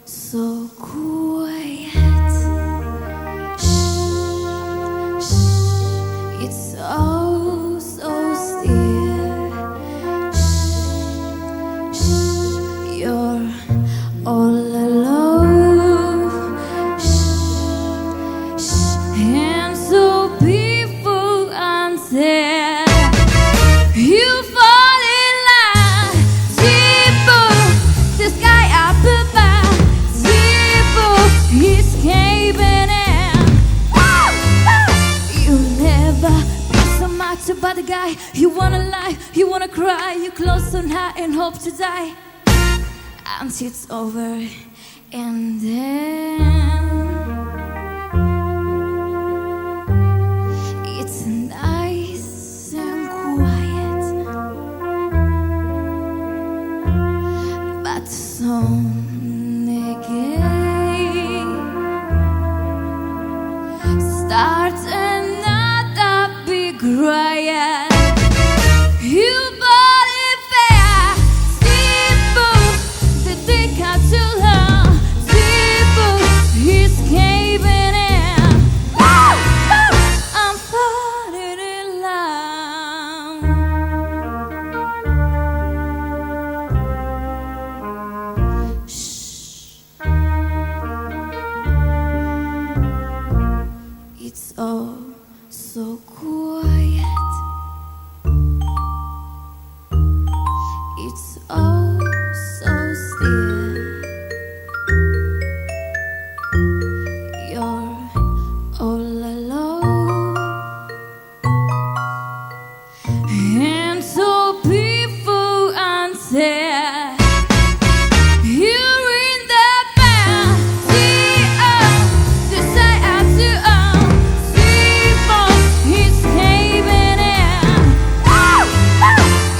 so quiet. It's so still. You're all alone. And so people until you fall in love. People, the sky up above. People, he's caving in. You never be so much about the guy. You wanna lie, you wanna cry. You close on high and hope to die until it's over. And then it's nice and quiet, but soon again starts another big riot. You bought it fair, people, the day got too long. People, he's caving in. I'm falling in love. Shh. It's all so quiet. It's all so still. You're all alone. And so people until you're in the band. The side up to people, he's caving in.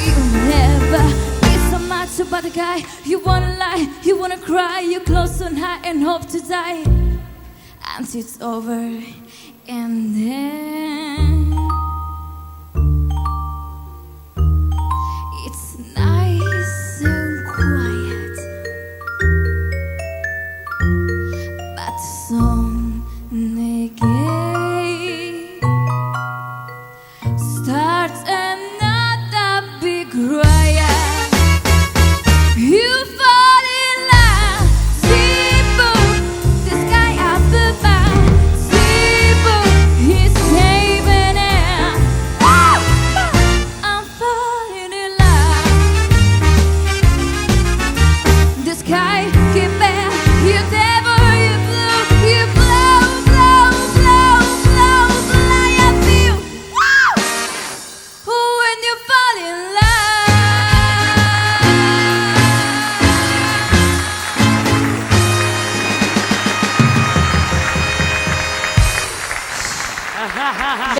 You never be so much about the guy. You wanna lie, you wanna cry. You close on high and hope to die until it's over. And then it's nice and quiet, but soon